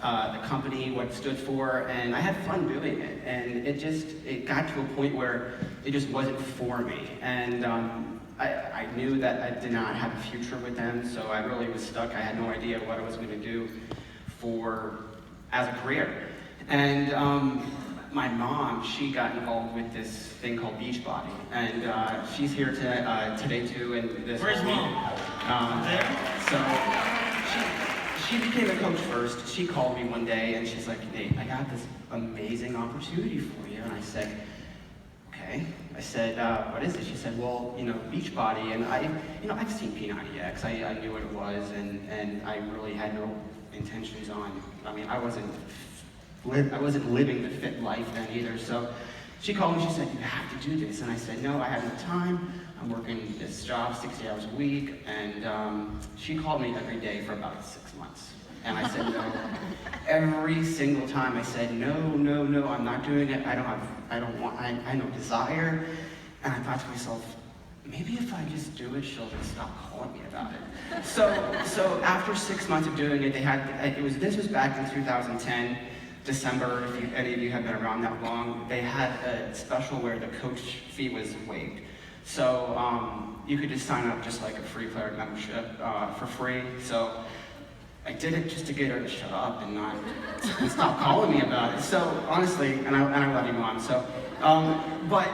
the company, what it stood for, and I had fun doing it. And it got to a point where it just wasn't for me. And I knew that I did not have a future with them, so I really was stuck. I had no idea what I was going to do as a career. And my mom, she got involved with this thing called Beachbody, and she's here today too. And this. Where's mom? There. So she became a coach first. She called me one day and she's like, "Nate, I got this amazing opportunity for you." And I said, "Okay." I said, "What is it?" She said, "Well, Beachbody." And I've seen P90X. I knew what it was, and I really had no intentions on. I mean, I wasn't living the fit life then either. So she called me, she said, "You have to do this." And I said, "No, I have no time. I'm working this job 60 hours a week." And she called me every day for about 6 months. And I said no. Every single time I said, no, I'm not doing it. I have no desire. And I thought to myself, maybe if I just do it, she'll just stop calling me about it. So after 6 months of doing it, this was back in 2010, December, if any of you have been around that long. They had a special where the coach fee was waived. So you could just sign up just like a free player membership for free. So I did it just to get her to shut up and not stop calling me about it. So honestly, and I love you, Mom. So, but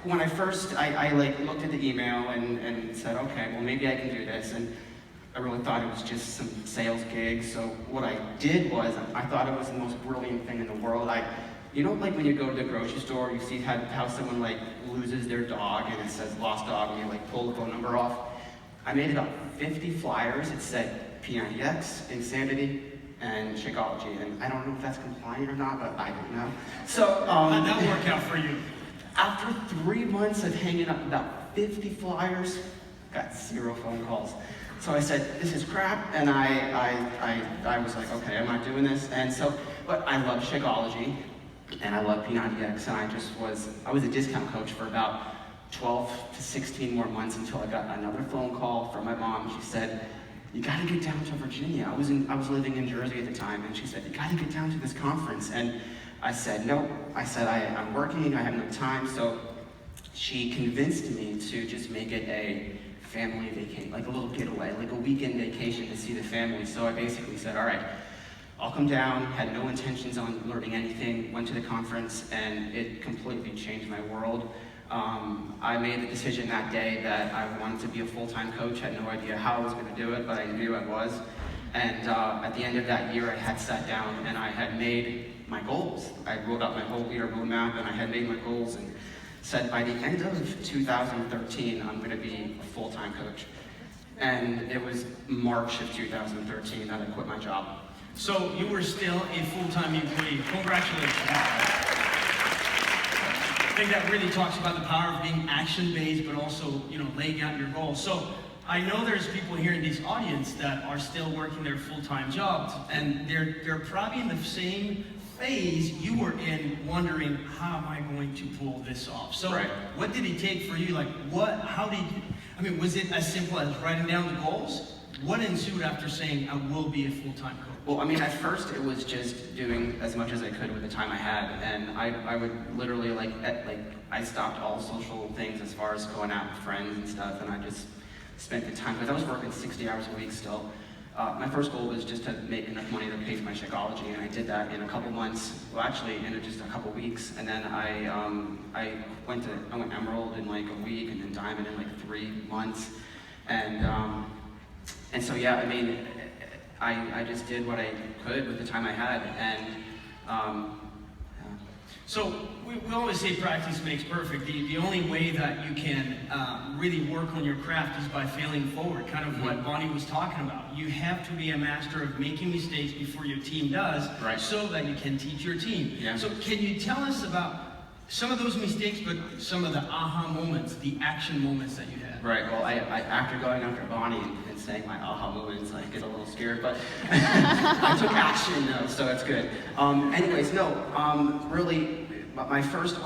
when I first, I looked at the email and said, okay, well maybe I can do this. And I really thought it was just some sales gig. So what I did was, I thought it was the most brilliant thing in the world. Like when you go to the grocery store, you see how someone loses their dog and it says lost dog and you pull the phone number off. I made about 50 flyers. It said P90X, Insanity, and Shakeology. And I don't know if that's compliant or not, but I don't know. So how'd that work out for you? After 3 months of hanging up about 50 flyers, got 0 phone calls. So I said, this is crap, and I was like, okay, I'm not doing this. And so, but I love Shakeology, and I love P90X, and I was a discount coach for about 12 to 16 more months until I got another phone call from my mom. She said, you gotta get down to Virginia. I was living in Jersey at the time, and she said, you gotta get down to this conference. And I said, no. I said, I'm working, I have no time. So she convinced me to just make it a family vacation, like a little getaway, like a weekend vacation to see the family. So I basically said, all right, I'll come down, had no intentions on learning anything, went to the conference, and it completely changed my world. I made the decision that day that I wanted to be a full-time coach. Had no idea how I was going to do it, but I knew I was. And at the end of that year, I had sat down and I had made my goals. I wrote out my whole year roadmap and I had made my goals and said by the end of 2013, I'm going to be a full-time coach. And it was March of 2013 that I quit my job. So you were still a full-time employee. Congratulations. I think that really talks about the power of being action-based, but also, laying out your goals. So I know there's people here in this audience that are still working their full-time jobs, and they're probably in the same phase you were in, wondering, how am I going to pull this off? So right. What did it take for you? Was it as simple as writing down the goals? What ensued after saying, I will be a full-time coach? Well, at first it was just doing as much as I could with the time I had, and I would literally I stopped all social things as far as going out with friends and stuff, and I just spent the time, because I was working 60 hours a week still. My first goal was just to make enough money to pay for my Shakeology, and I did that in a couple months. Well, actually, in just a couple weeks, and then I went Emerald in a week, and then Diamond in 3 months, and so yeah, I just did what I could with the time I had, and yeah. So we always say practice makes perfect. The only way that you can really work on your craft is by failing forward, kind of what Bonnie was talking about. You have to be a master of making mistakes before your team does, right, so that you can teach your team. Yeah. So can you tell us about some of those mistakes, but some of the aha moments, the action moments that you had? Right, well, I after going after Bonnie and saying my aha moments, I get a little scared, but I took action though, so that's good. Really, my first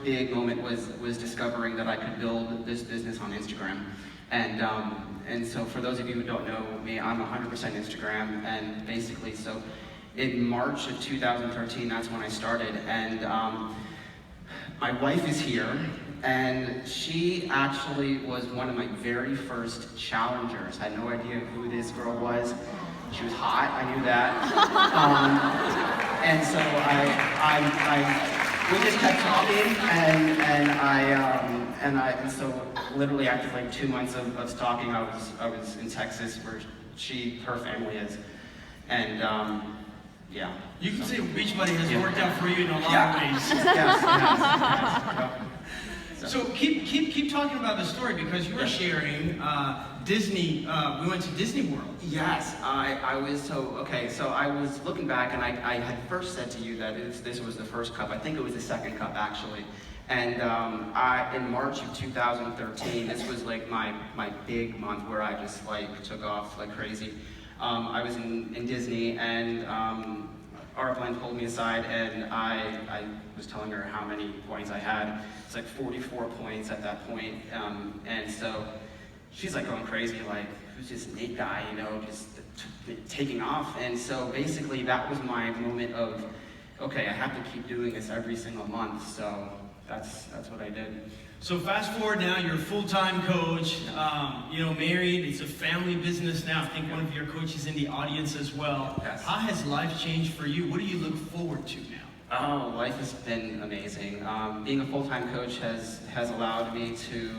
big moment was discovering that I could build this business on Instagram. And so for those of you who don't know me, I'm 100% Instagram, and basically, so in March of 2013, that's when I started, and my wife is here, and she actually was one of my very first challengers. I had no idea who this girl was. She was hot, I knew that. And so we just kept talking, and so literally after like 2 months of talking, I was in Texas where her family is, and yeah. You can say Beachbody has worked out for you in a lot of ways. Yes, it has. So keep talking about the story, because you were sharing Disney. We went to Disney World. Yes, I was so I was looking back, and I had first said to you that this was the first cup. I think it was the second cup actually. And in March of 2013, this was like my big month where I just like took off like crazy. I was in Disney, and our plan pulled me aside, and I was telling her how many points I had. It's like 44 points at that point, and so she's like going crazy, like, who's this Nate guy, you know, just taking off. And so basically that was my moment of, okay, I have to keep doing this every single month, so that's what I did. So fast forward now, you're a full-time coach, married, it's a family business now. I think one of your coaches in the audience as well. Yes. How has life changed for you? What do you look forward to now? Oh, life has been amazing. Being a full-time coach has allowed me to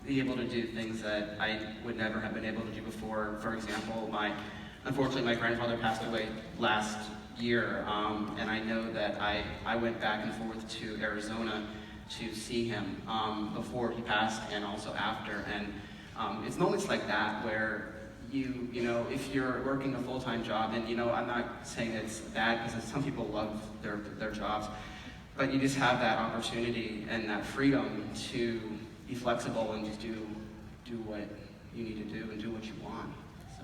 be able to do things that I would never have been able to do before. For example, unfortunately my grandfather passed away last year, and I know that I went back and forth to Arizona to see him before he passed and also after. And it's moments like that where you know, if you're working a full-time job, and I'm not saying it's bad, because some people love their jobs, but you just have that opportunity and that freedom to be flexible and just do what you need to do and do what you want. So.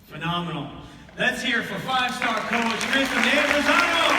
Phenomenal. Let's hear for 5-star coach Mr. Nate Lozano.